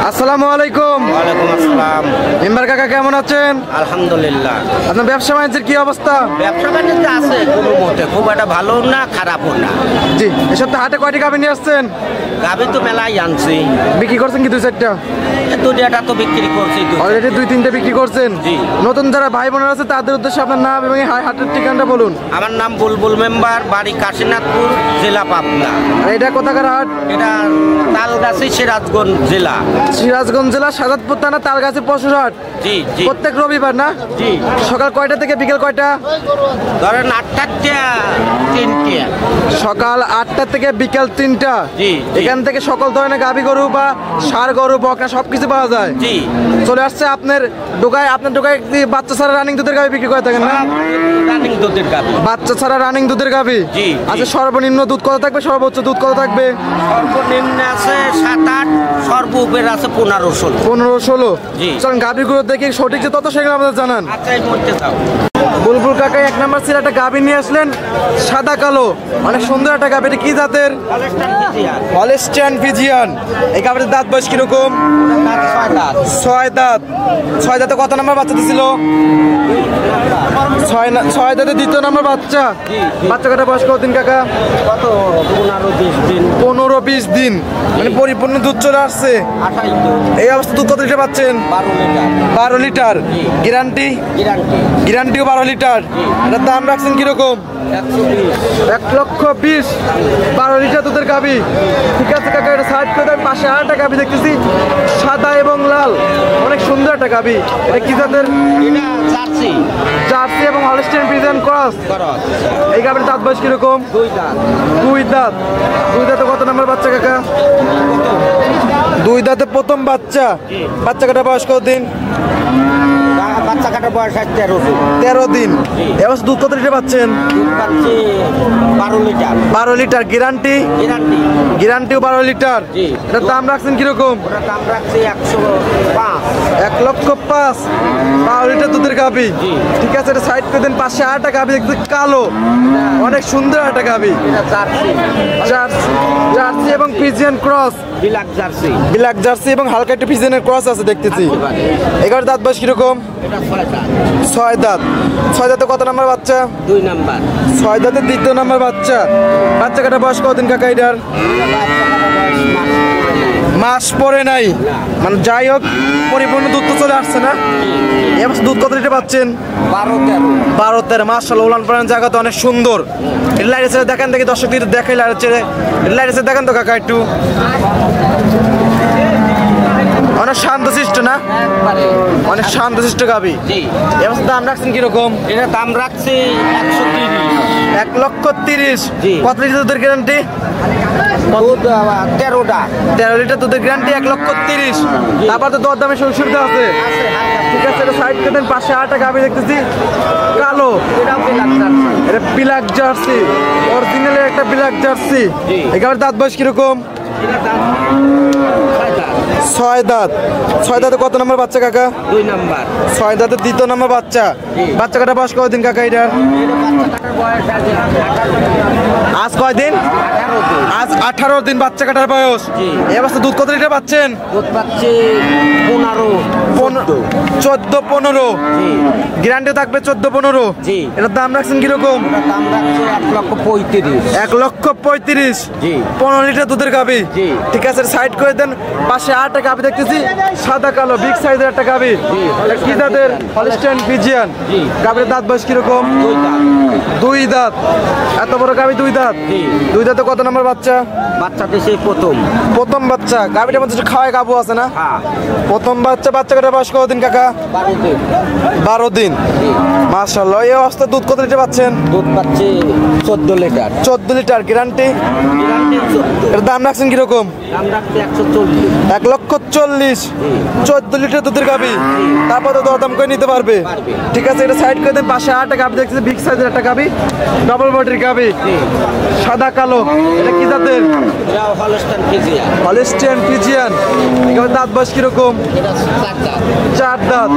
আসসালামু আলাইকুম। ওয়ালাইকুম আসসালাম। মেম্বার কাকা কেমন আছেন? আলহামদুলিল্লাহ। আপনার ব্যবসা বাণিজ্যের কি অবস্থা? ব্যবসা বাণিজ্য আছে কোনো মতে, খুব একটা ভালো না খারাপও না। জি, এসব তো হাটে কয়টি গাভী নিয়ে আসছেন? গাভী তো মেলাই আনছি। বিক্রি করছেন কি দুই চারটা? দুটা তো বিক্রি করছি। অলরেডি দুই তিনটা বিক্রি করছেন। জি। নতুন যারা ভাই বোনেরা আছে তাদের উদ্দেশ্যে আপনার নাম এবং হাটের ঠিকানাটা বলুন। আমার নাম বুলবুল মেম্বার, বাড়ি কাশীনাথপুর, জেলা পাবনা। আর এটা কোথাকার হাট? এটা তালগাছি, সিরাজগঞ্জ জেলা। সিরাজগঞ্জ জেলা, সাজাদপুর থানা, তালগাছি পশুর হাট। জি জি। প্রত্যেক রবিবার না? জি। সকাল কয়টা থেকে বিকেল কয়টা? ধরেন 8টা 3টা। সকাল 8টা থেকে বিকেল 3টা। জি। এখান থেকে সকল ধরনের গাভী গরু বা ষাঁড় গরু, বকনা সবকিছু পাওয়া যায়। জি। চলে আসছে আপনার দোকায় কি বাচ্চা ছাড়া রানিং দুধের গাভী বিক্রি করে থাকেন না? রানিং দুধের গাভী। বাচ্চা ছাড়া রানিং দুধের গাভী। জি। আচ্ছা, সর্বনিম্ন দুধ কত থাকবে, সর্বোচ্চ দুধ কত থাকবে? সর্বনিম্ন আছে 7-8, সর্ব উপরে আছে 15-16। 15-16। জি। চলেন গাভীগুলো দেখি সঠিক যে তত সেগুলো আমাদের জানান। আচ্ছা, এই মধ্যে দাও। বুলবুল কাকা এক নাম্বার ছিল একটা গাভী নিয়ে আসলেন, সাদা কালো, অনেক সুন্দর একটা গাভী। এটা কি জাতের? Holstein Friesian. এই গাভীর দাঁত বয়স কিরকম? 6 দাঁত। 6 দাঁতে কত নাম্বার বাচ্চা দিছিল? 6 দাঁতে দ্বিতীয় নাম্বার বাচ্চা। বাচ্চা কাটা বয়স কতদিন কাকা? কত? 15-20 দিন। 15-20 দিন, মানে পরিপূর্ণ দুধ চলে আসছে। 28 দিন। এই অবস্থা দুধ কত লিটার পাচ্ছেন? 12 লিটার। 12 লিটার। গ্যারান্টি? গ্যারান্টিও 12 লিটার। এটার দাম রাখছেন কিরকম? 120। 1,20,000। 12 লিটার দুধের গাভী। ঠিক আছে কাকা, এটা সাইড করে দেন। পাশে আর একটা গাভী দেখতেছি, সাদা এবং লাল, অনেক সুন্দর একটা গাভী। এটা কি জাতের? এটা জার্সি। জার্সি এবং হলস্টাইন ফ্রিজিয়ান ক্রস। এই গাভীর দাঁত বয়স কিরকম? 2 দাঁত। 2 দাঁত। 2 দাঁতে কত নাম্বার বাচ্চা কাকা? 2 দাঁতে প্রথম বাচ্চা। বাচ্চা কাটা বয়স কতদিন? বাচ্চা কাটার বয়স 13 দিন। 13 দিন। এবার দুধ কত লিটার পাচ্ছেন? দুধ পাচ্ছি 12 লিটার। 12 লিটার। গ্যারান্টি? গ্যারান্টিও 12 লিটার। জি। এটার দাম রাখছেন কিরকম? ওটার দাম রাখছি 105। 1,05,000। 12 লিটার দুধের গাভী। জি। ঠিক আছে, এটা সাইড করে দেন। পাশে আর একটা গাভী দেখতে কালো, অনেক সুন্দর একটা গাভী। এটা জার্সি। জার্সি এবং ফ্রিজিয়ান ক্রস। বিলাক জার্সি। ব্ল্যাক জার্সি এবং হালকা একটু ফ্রিজিয়ানের ক্রস আছে দেখতেছি। এগারো দাঁত বয়স কিরকম? এটা 6 দাঁত। 6 দাঁত। 6 দাঁতে কত নাম্বার বাচ্চা? 2 নাম্বার। 6 দাঁতে দ্বিতীয় নাম্বার বাচ্চা। বাচ্চা কাটা বয়স কতদিন কাকা এটার? মাস পরে নাই, মানে যাই হোক পরিপূর্ণ দুধ তো চলে আসছে না? এবার দুধ কত লিটার পাচ্ছেন? 12-13। মাশাআল্লাহ, উলান পালান জায়গা তো অনেক সুন্দর। লাইটের ছেড়ে দেখেন, দেখি দর্শকদের দেখাই লাইটের ছেড়ে। লাইটের ছেড়ে দেখেন তো কাকা একটু। অনেক শান্তশিষ্ট না? অনেক শান্তশিষ্ট গাভী। এবার দাম রাখছেন কিরকম? এটা দাম রাখছি 130। 1,30,000। জি। কত লিটার দুধের গ্যারান্টি? 13টা। 13 লিটার দুধের গ্যারান্টি, 1,30,000। তারপর তো দরদামে সুবিধা আছে। ঠিক আছে, এটা সাইড করে দেন। পাশে আরেকটা গাভী দেখতেছি, কালো। এটা ব্ল্যাক জার্সি, অরিজিনালি একটা ব্ল্যাক জার্সি। এই গাভীর দাঁত বয়স কিরকম? 6 দাঁত। 6 দাঁতে কত নম্বর বাচ্চা কাকা? 2 নাম্বার। 6 দাঁতে দ্বিতীয় নম্বর বাচ্চা। বাচ্চা কাটা বয়স কতদিন কাকা এটার? আজ কয়দিন? আজ 18 দিন বাচ্চা কাটার বয়স। এই অবস্থা দুধ কত লিটার পাচ্ছেন? দুধ পাচ্ছি 14-15। গ্যারান্টি থাকবে 14-15। জি। এটার দাম রাখছেন কিরকম? দাম রাখছি 1,35,000। 1,35,000। জি। 15 লিটার দুধের গাভী। জি। ঠিক আছে, সাইড করে দেন। পাশে আরেকটা গাভী দেখতেছি, সাদা কালো, বিগ সাইজের একটা গাভী। কি জাতের? Holstein Friesian. গাভীর দাঁত বয়স কিরকম? 2 দাঁত। 2 দাঁত। এত বড় গাভী 2 দাঁত। 2 দাঁতে কত নম্বর বাচ্চা? বাচ্চা দিছে প্রথম বাচ্চা। গাভীটার মধ্যে খাওয়াই গাবু আছে না? হ্যাঁ। প্রথম বাচ্চা। বাচ্চা কাটার বয়স কতদিন কাকা? 12 দিন। 12 দিন। মাশাআল্লাহ, এই অবস্থা দুধ কত লিটার পাচ্ছেন? দুধ পাচ্ছি 14 লিটার। 14 লিটার। গ্যারান্টি? গ্যারান্টি 14। এর দাম রাখছেন কিরকম? দাম রাখছি 140। 1,40,000। 14 লিটার দুধের গাভী। তারপর তো দরদাম করে নিতে পারবে। ঠিক আছে, এটা সাইড করে দেন। পাশে আরেকটা গাভী দেখতেছি, বিগ সাইজের একটা গাভী, ডবল বডির গাভী, সাদা কালো। এটা কি জাতের? Holstein Friesian. Holstein Friesian. এবার দাঁত বয়স কিরকম? এটা 4 দাঁত। 4 দাঁত।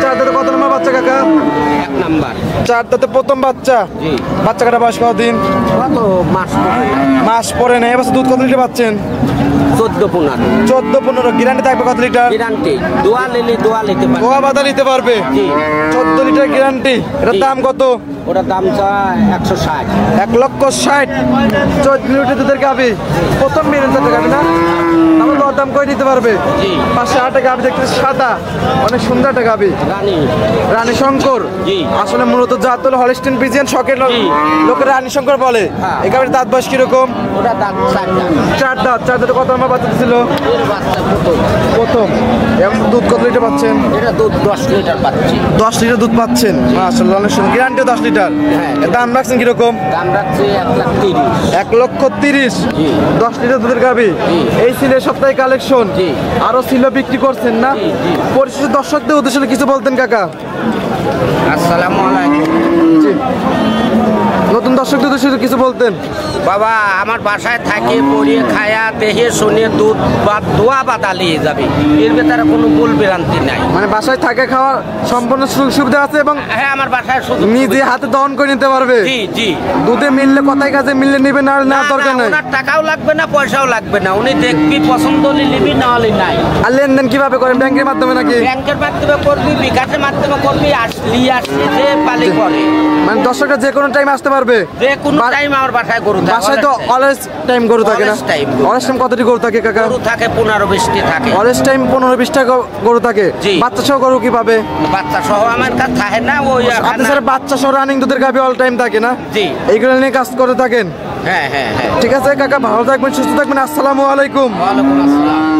4 দাঁতে কত নম্বর বাচ্চা কাকা? 1 নাম্বার। 4 দাঁতে প্রথম বাচ্চা। জি। বাচ্চা কাটা বয়স কতদিন? কত মাস? মাস পরে না। এবার দুধ কত লিটার পাচ্ছেন? 14-15 14-15 গ্যারান্টি থাকবে কত লিটার? গ্যারান্টি দোয়া নিতে পারবে, দোয়া বাদা নিতে পারবে। জি 14 লিটার গ্যারান্টি। এটার দাম কত? ওটার দাম চায় 160। 1,60,000। 14 লিটার দুধের গাভী, প্রথম মেরুন জাতের গাভী না? আমার দর দাম করে দিতে পারবে। জি 508 টাকা গাভী দেখতেছি, সাদা, অনেক সুন্দর একটা গাভী, রানী শঙ্কর। জি আসলে মূলত জাত হলো হলস্টেইন ফ্রিজিয়ান, শখের লোকের রানী শঙ্কর বলে। হ্যাঁ। এই গাভীর দাঁত বয়স কিরকম? ওটা দাম 4 দাঁত। 4 দাঁতে কত আমার বাচ্চা ছিল? প্রথম। এখন দুধ কত লিটার পাচ্ছেন? এটা দুধ 10 লিটার পাচ্ছি। 10 লিটার দুধ পাচ্ছেন, মাশাআল্লাহ অনেক সুন্দর। গ্যারান্টিও 10 লিটার। হ্যাঁ। এর দাম রাখছেন কিরকম? দাম রাখছি 1,30,000। 1,30,000। জি 10 লিটার দুধের গাভী। জি। এই ছিল এই সপ্তাহে কালেকশন। জি। আরো ছিল বিক্রি করছেন না? জি, জি। পরিশেষে দর্শকদের উদ্দেশ্যে কিছু বলতেন কাকা? আসসালামু আলাইকুম। জি। নতুন দর্শকদের উদ্দেশ্যে কিছু বলতেন? বাবা আমার বাসায় থাকে, পড়িয়ে খায়া দেহে শুনে দুধ বা দোয়া বাদা নিয়ে যাবে, এর ভেতরে কোনো ভুল ভ্রান্তি নাই। মানে বাসায় থাকে খাওয়ার সম্পূর্ণ সুযোগ সুবিধা আছে এবং হ্যাঁ আমার বাসায় শুধু নিজে হাতে দহন করে নিতে পারবে। জি জি দুধে মিললে কথায় কাজে মিললে নিবে, না না দরকার নাই। ওনার টাকাও লাগবে না, পয়সাও লাগবে না, উনি দেখবি পছন্দ হলে নিবি, না হলে নাই। আর লেনদেন কিভাবে করেন? ব্যাংকের মাধ্যমে নাকি? ব্যাংকের মাধ্যমে করবি, বিকাশের মাধ্যমে করবি, আসলি যে পালি করে। মানে দর্শকরা যে কোনো টাইম আসতে পারবে? যে কোনো টাইম আমার বাসায় গরু থাকে। বাসায় তো অলওয়েজ টাইম গরু থাকে না? Always time গরু। অলওয়েজ টাইম কতটি গরু থাকে কাকা? গরু থাকে 15-20টি থাকে। অলওয়েজ টাইম 15-20টা গরু থাকে। জি। বাচ্চা সহ গরু কি পাবে? বাচ্চা সহ আমার কাছে থাকে না, ওই আপনি স্যার বাচ্চা সহ রানিং দুধের গাভী অল টাইম থাকে না? জি এইগুলো নিয়ে কাজ করে থাকেন। হ্যাঁ হ্যাঁ হ্যাঁ। ঠিক আছে কাকা, ভালো থাকবেন, সুস্থ থাকবেন। আসসালামু আলাইকুম। ওয়ালাইকুম আসসালাম।